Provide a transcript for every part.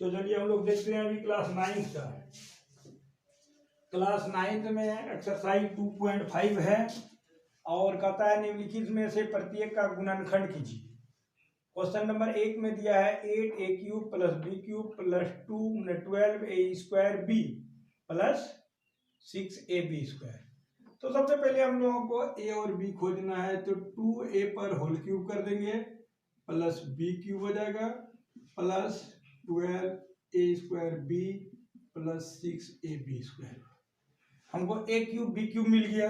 तो चलिए हम लोग देखते हैं अभी क्लास 9 का। क्लास 9 में एक्सरसाइज 2.5 है और कहता है निम्नलिखित में से प्रत्येक का गुणनखंड कीजिए। क्वेश्चन नंबर 1 में दिया है 8a³ + b³ + 2 12a² b + 6ab²। तो सबसे पहले हम लोगों को a और b खोजना है, तो 2a पर होल क्यूब कर देंगे प्लस b³ हो जाएगा प्लस 12a² b + 6ab²। हमको a³ b³ मिल गया।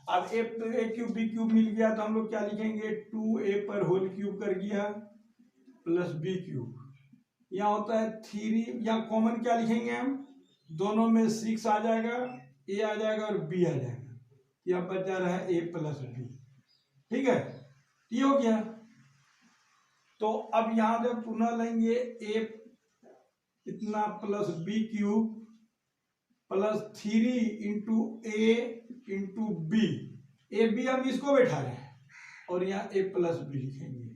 अब a³ b³ मिल गया तो हम लोग क्या लिखेंगे, 2a पर होल क्यूब कर दिया प्लस b³। यहाँ होता है 3, यहाँ कॉमन क्या लिखेंगे हम, दोनों में 6 आ जाएगा, a आ जाएगा और b आ जाएगा। यहाँ बच जा रहा है a + b। ठीक है, ये हो गया। तो अब यहाँ जब पुनः लेंगे a इतना plus b³ plus 3 × a × b, a b हम इसको बैठा रहे हैं और यहाँ a + b लिखेंगे।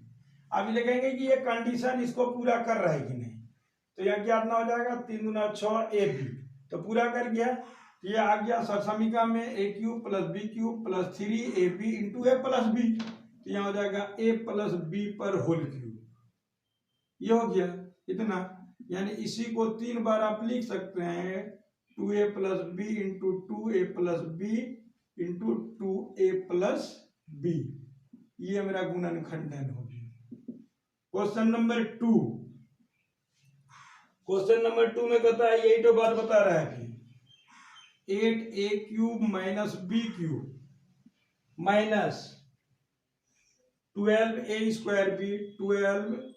अब लिखेंगे कि ये कंडीशन इसको पूरा कर रहा है कि नहीं। तो यहाँ क्या हो जाएगा, 3 × 6 ab, तो पूरा कर गया। ये आ गया समीकरण में a³ + b³ + 3ab × a + b। तो यहाँ हो जाएगा a + b पर होल क्यूब। ये हो गया इतना, यानी इसी को 3 बार आप लिख सकते हैं, 2a + b × 2a + b × 2a + b। ये मेरा गुणनखंडन हो गया। क्वेश्चन नंबर 2, क्वेश्चन नंबर 2 में कहता है, यही तो बात बता रहा है कि 8a³ - b³ minus 12a² b 12a²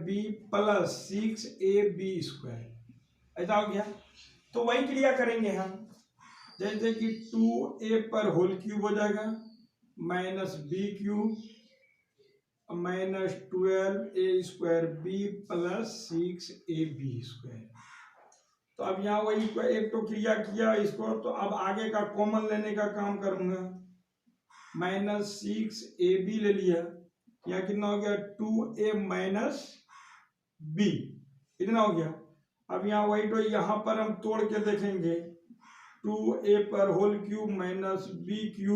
b + 6ab²। ऐसा हो गया। तो वही क्रिया करेंगे हम, जैसे कि 2a पर होल क्यूब हो जाएगा minus b³ minus 12a² b + 6ab²। तो अब यहाँ वही एक तो क्रिया किया इसको, तो अब आगे का कॉमन लेने का काम करूंगा। माइनस 6ab ले लिया, यहाँ कितना हो गया, 2a - b, इतना हो गया। अब यहाँ वही तो यहाँ पर हम तोड़ के देखेंगे, 2a पर whole cube minus b³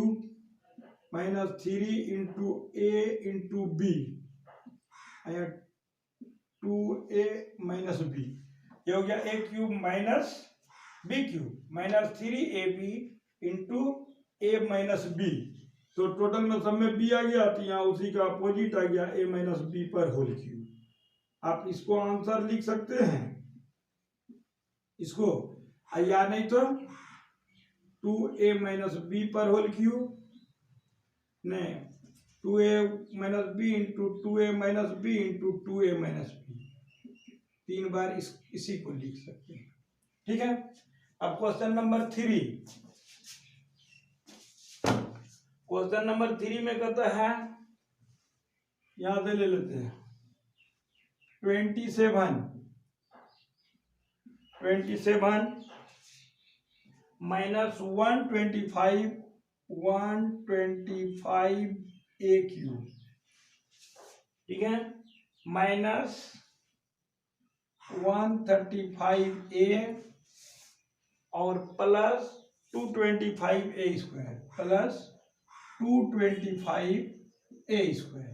minus 3 × a × b, 2a - b, ये हो गया a³ minus b³ minus 3ab × a - b। तो टोटल में सब में b आ गया, तो यहाँ उसी का अपोजिट आ गया a - b पर होल क्यूब। आप इसको आंसर लिख सकते हैं इसको, या नहीं तो 2a - b पर होल क्यूब, नहीं 2a - b × 2a - b × 2a - b, 3 बार इसी को लिख सकते हैं। ठीक है। अब क्वेश्चन नंबर 3, क्वेश्चन नंबर 3 में कहता है, यहां से ले लेते हैं 27 माइनस 125 125a³, ठीक है, माइनस 135a और प्लस 225a² प्लस 225a²।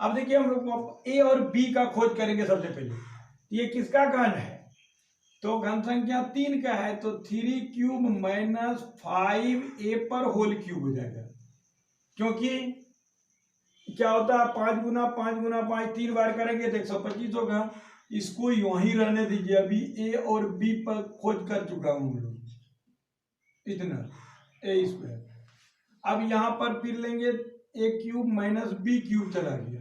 अब देखिए हम लोग a और b का खोज करेंगे सबसे पहले। ये किसका घन है, तो घन संख्या 3 का है, तो 3³ माइनस 5a पर होल क्यूब हो जाएगा। क्योंकि क्या होता है, 5 × 5 × 5 3 बार करेंगे तो 125 होगा। इसको यूं ही रहने दीजिए, अभी a और b पर खोज कर चुका हूं हम लोग, इतना a²। अब यहां पर फिर लेंगे a³ माइनस b³ चला गया।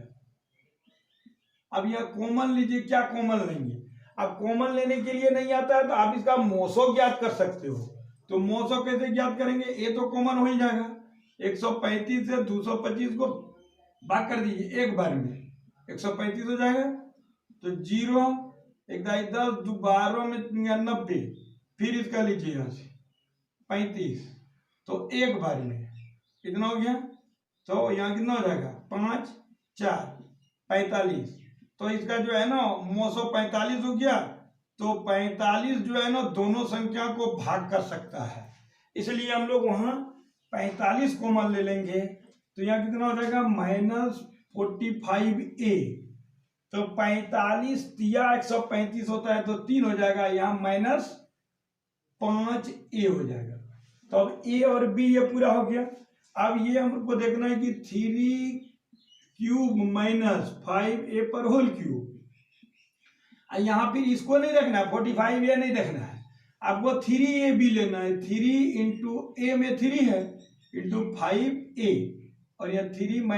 अब यह कॉमन लीजिए, क्या कॉमन लेंगे, अब कॉमन लेने के लिए नहीं आता है तो आप इसका मोसो ज्ञात कर सकते हो। तो मोसो कैसे ज्ञात करेंगे, a तो कॉमन हो ही जाएगा, 135 से 225 को भाग कर दीजिए एक बार में, 135 हो जाएगा। तो 0 1 10 12 में 90, फिर इसका लीजिए यहाँ से 35, तो एक बार में कितना हो गया, तो यहाँ कितना हो जाएगा, 5 4 45। तो इसका जो है ना 945 हो गया। तो 45 जो है ना दोनों संख्या को भाग कर सकता है, इसलिए हम लोग वहां 45 कॉमन ले लेंगे। तो यहाँ कितना हो जाएगा -45a। तो 45 तिया 135 होता है तो 3 हो जाएगा, यहाँ -5a हो जाएगा। तो अब a और b ये पूरा हो गया। अब ये हमको देखना है कि 3³ - 5a पर होल क्यूब। यहाँ फिर इसको नहीं देखना है, 45a नहीं देखना है, आपको 3ab लेना है। 3 इंटू a में 3 है इंटू 5a, और यह 3 -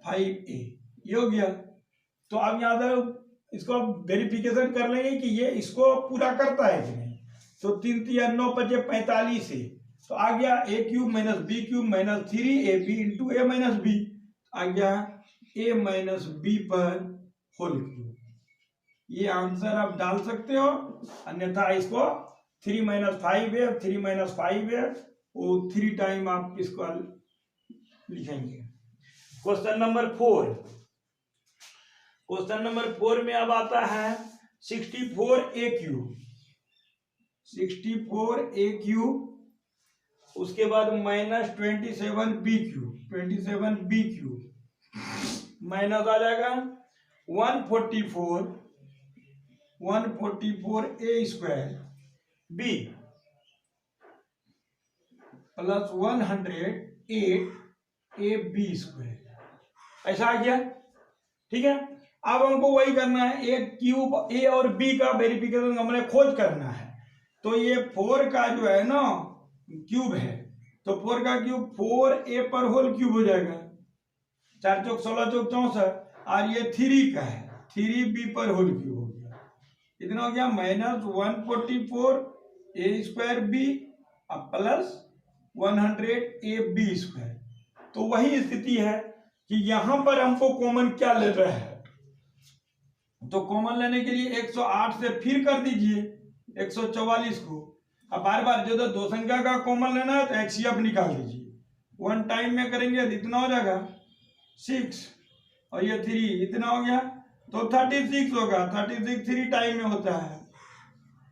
5a ये हो गया। तो अब यहाँ पर इसको वेरिफिकेशन कर लेंगे कि ये इसको पूरा करता है कि नहीं। तो 3 तिया 9 5 45 है, तो आ गया a³ - b³ - 3ab into a - b, आ गया a - b पर होल क्यूब। ये आंसर आप डाल सकते हो, अन्यथा इसको 3 - 5 है, 3 - 5 है, वो 3 टाइम आप इसको लिखेंगे। Question number 4। क्वेश्चन नंबर 4 में अब आता है 64a³। 64a³ उसके बाद -27b³ 27b³ माइनस आ जाएगा 144a² b प्लस 108ab²। ऐसा आ गया, ठीक है। अब हमको वही करना है, एक क्यूब a और b का वेरिफिकेशन हमने खोज करना है। तो ये 4 का जो है ना क्यूब है, तो 4 का क्यूब 4a पर होल क्यूब हो जाएगा, 4 चौक 16 चौक 64, और ये 3 का है, 3b पर होल क्यूब हो गया। इतना हो गया -144a² अब प्लस 100ab²। तो वही स्थिति है कि यहां पर हमको कॉमन क्या ले रहा है। तो कॉमन लेने के लिए 108 से फिर कर दीजिए 144 को। अब बार बार जो दो संख्या का कॉमन लेना है तो HCF निकाल दीजिए, 1 टाइम में करेंगे तो इतना हो जाएगा 6 और ये 3, इतना हो गया तो 36 होगा। 36 3 टाइम में होता है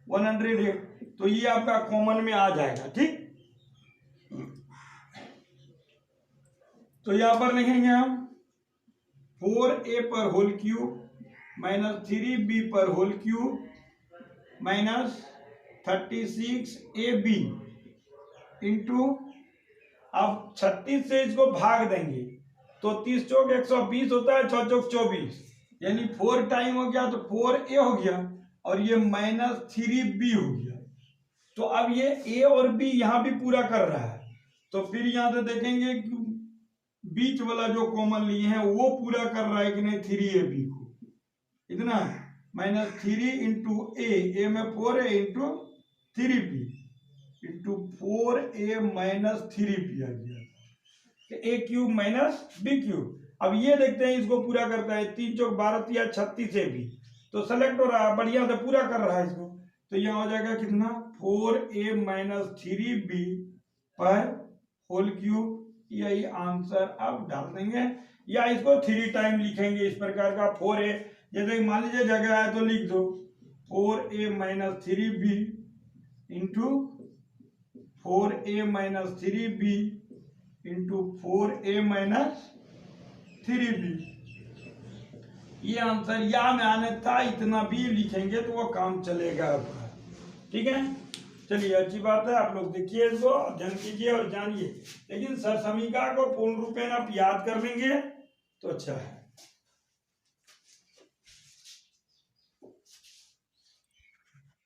108, तो ये आपका कॉमन में आ जाएगा, ठीक। तो यहां पर लिखेंगे हम 4a पर होल क्यूब -3b पर होल क्यूब -36ab इंटू, अब 36 से इसको भाग देंगे तो 30 चौक 120 होता है, 6 चौक 24, यानी 4 टाइम हो गया तो 4a हो गया, और ये -3b हो गया। तो अब ये a और b यहां भी पूरा कर रहा है, तो फिर यहां से देखेंगे कि बीच वाला जो कॉमन लिए हैं वो पूरा कर रहा है कि नहीं 3ab को। इतना -3 इंटू a में 4 है into 3b into 4a - 3b आ गया, a³ - b³। अब ये देखते हैं इसको पूरा करता है, 3 चौक 12 या 36ab, तो सेलेक्ट हो रहा है, बढ़िया से पूरा कर रहा है इसको। तो यहाँ हो जाएगा कितना 4a - 3b पर होल क्यूब। यही आंसर अब डाल देंगे, या इसको 3 टाइम लिखेंगे इस प्रकार का। 4a जैसे मान लीजिए जगह है तो लिख दो 4a - 3b into 4a - 3b into 4a - 3b। ये आंसर या में आने था, इतना भी लिखेंगे तो वो काम चलेगा आपका, ठीक है। चलिए अच्छी बात है, आप लोग देखिए इसको अध्ययन कीजिए और जानिए, लेकिन सरसमीका को पूर्ण रूपेण आप याद कर लेंगे तो अच्छा है।